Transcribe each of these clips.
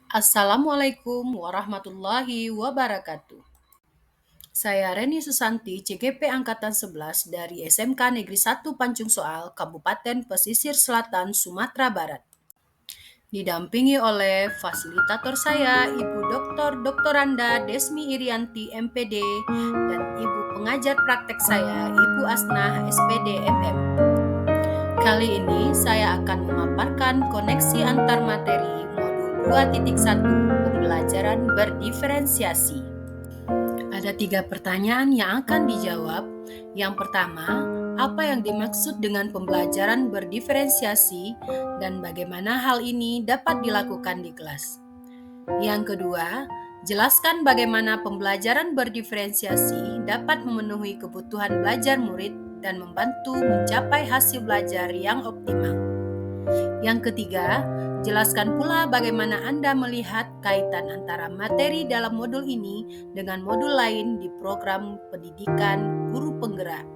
Assalamualaikum warahmatullahi wabarakatuh. Saya Reni Susanti, CGP Angkatan 11 dari SMK Negeri 1 Pancung Soal, Kabupaten Pesisir Selatan, Sumatera Barat. Didampingi oleh fasilitator saya, Ibu Dr. Anda Desmi Irianti, MPD, dan Ibu pengajar praktek saya, Ibu Asnah, SPD, MM. Kali ini saya akan memaparkan koneksi antar materi modul 2.1 pembelajaran berdiferensiasi. Ada 3 pertanyaan yang akan dijawab. Yang pertama, apa yang dimaksud dengan pembelajaran berdiferensiasi dan bagaimana hal ini dapat dilakukan di kelas? Yang kedua, jelaskan bagaimana pembelajaran berdiferensiasi dapat memenuhi kebutuhan belajar murid dan membantu mencapai hasil belajar yang optimal. Yang ketiga, jelaskan pula bagaimana Anda melihat kaitan antara materi dalam modul ini dengan modul lain di program pendidikan guru penggerak.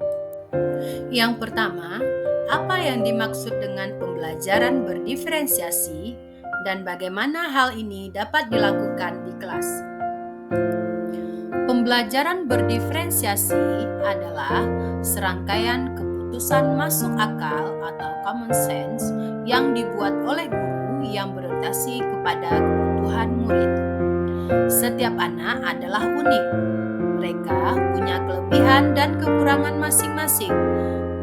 Yang pertama, apa yang dimaksud dengan pembelajaran berdiferensiasi dan bagaimana hal ini dapat dilakukan di kelas? Pembelajaran berdiferensiasi adalah serangkaian keputusan masuk akal atau common sense yang dibuat oleh guru yang berorientasi kepada kebutuhan murid. Setiap anak adalah unik. Mereka punya kelebihan dan kekurangan masing-masing.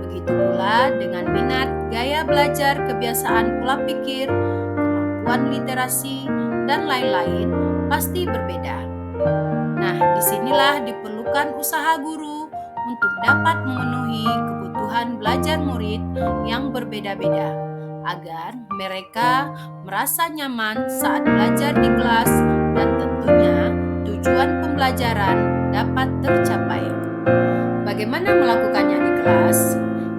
Begitu pula dengan minat, gaya belajar, kebiasaan pola pikir, kemampuan literasi, dan lain-lain pasti berbeda. Nah, disinilah diperlukan usaha guru untuk dapat memenuhi kebutuhan belajar murid yang berbeda-beda, agar mereka merasa nyaman saat belajar di kelas dan tentunya tujuan pembelajaran dapat tercapai. Bagaimana melakukannya di kelas?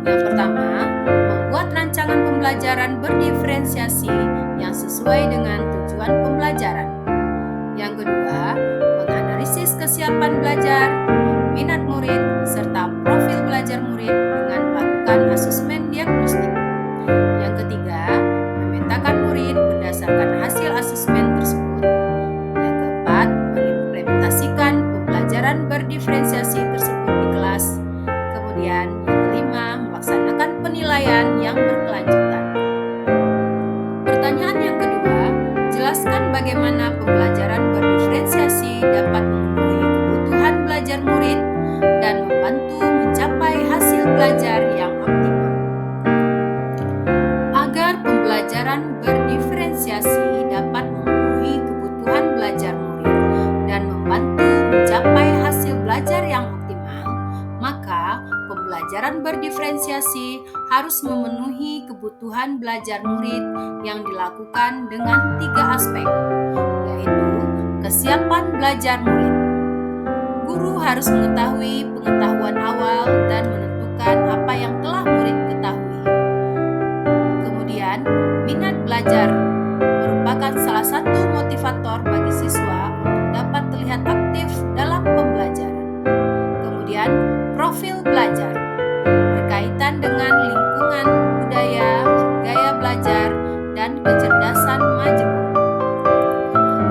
Yang pertama, membuat rancangan pembelajaran berdiferensiasi yang sesuai dengan tujuan pembelajaran. Yang kedua, menganalisis kesiapan belajar, minat murid, serta profil belajar murid dengan melakukan asesmen diagnostik. Yang ketiga, memetakan murid berdasarkan hasil asesmen tersebut. Yang keempat, mengimplementasikan pembelajaran berdiferensiasi tersebut di kelas. Kemudian, yang kelima, melaksanakan penilaian yang berkelanjutan. Pertanyaan yang kedua, jelaskan bagaimana pembelajaran berdiferensiasi dapat memenuhi kebutuhan belajar murid dan membantu mencapai hasil belajar yang optimal. Agar pembelajaran berdiferensiasi dapat memenuhi kebutuhan belajar murid dan membantu mencapai hasil belajar yang optimal, maka pembelajaran berdiferensiasi harus memenuhi kebutuhan belajar murid yang dilakukan dengan 3 aspek, yaitu kesiapan belajar murid. Guru harus mengetahui pengetahuan awal dan menentukan apa yang telah murid ketahui. Kemudian, minat belajar merupakan salah satu motivator bagi siswa untuk dapat terlihat aktif dalam pembelajaran. Kemudian, profil belajar berkaitan dengan lingkungan, budaya, gaya belajar, dan kecerdasan majemuk.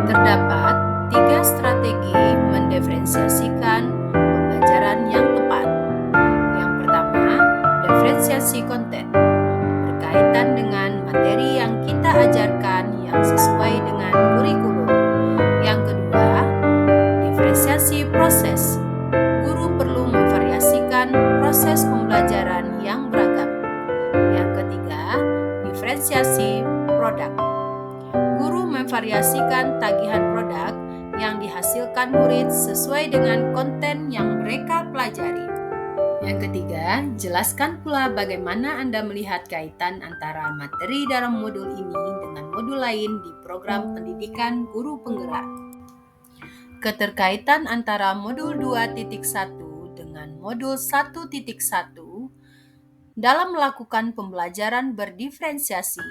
Terdapat 3 strategi mendiferensiasikan pembelajaran yang tepat. Yang pertama, diferensiasi konten berkaitan dengan materi yang kita ajarkan yang sesuai dengan kurikulum. Yang kedua, diferensiasi proses. Guru perlu memvariasikan proses pembelajaran yang beragam. Yang ketiga, diferensiasi produk. Guru memvariasikan tagihan produk yang dihasilkan murid sesuai dengan konten yang mereka pelajari. Yang ketiga, jelaskan pula bagaimana Anda melihat kaitan antara materi dalam modul ini dengan modul lain di program pendidikan guru penggerak. Keterkaitan antara modul 2.1 dengan modul 1.1. Dalam melakukan pembelajaran berdiferensiasi,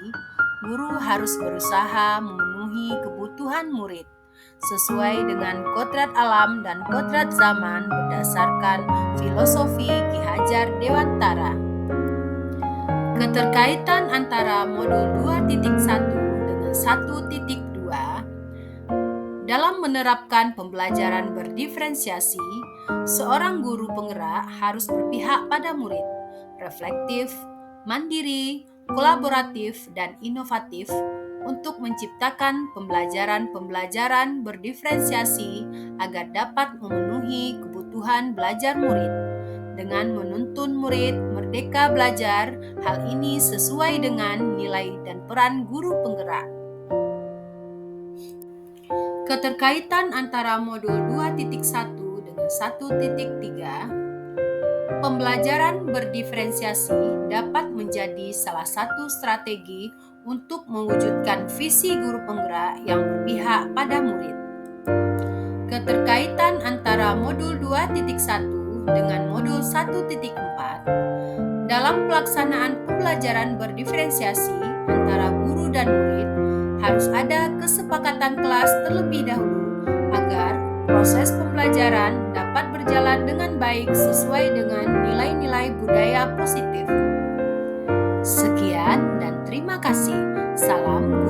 guru harus berusaha memenuhi kebutuhan murid sesuai dengan kodrat alam dan kodrat zaman berdasarkan filosofi Ki Hajar Dewantara. Keterkaitan antara modul 2.1 dengan 1.2. Dalam menerapkan pembelajaran berdiferensiasi, seorang guru penggerak harus berpihak pada murid, reflektif, mandiri, kolaboratif, dan inovatif untuk menciptakan pembelajaran-pembelajaran berdiferensiasi agar dapat memenuhi kebutuhan belajar murid. Dengan menuntun murid merdeka belajar, hal ini sesuai dengan nilai dan peran guru penggerak. Keterkaitan antara modul 2.1 dengan 1.3, pembelajaran berdiferensiasi dapat menjadi salah satu strategi untuk mewujudkan visi guru penggerak yang berpihak pada murid. Keterkaitan antara modul 2.1 dengan modul 1.4, dalam pelaksanaan pembelajaran berdiferensiasi antara guru dan murid, harus ada kesepakatan kelas terlebih dahulu agar proses pembelajaran dapat berjalan dengan baik sesuai dengan nilai-nilai budaya positif. Sekian dan terima kasih. Salam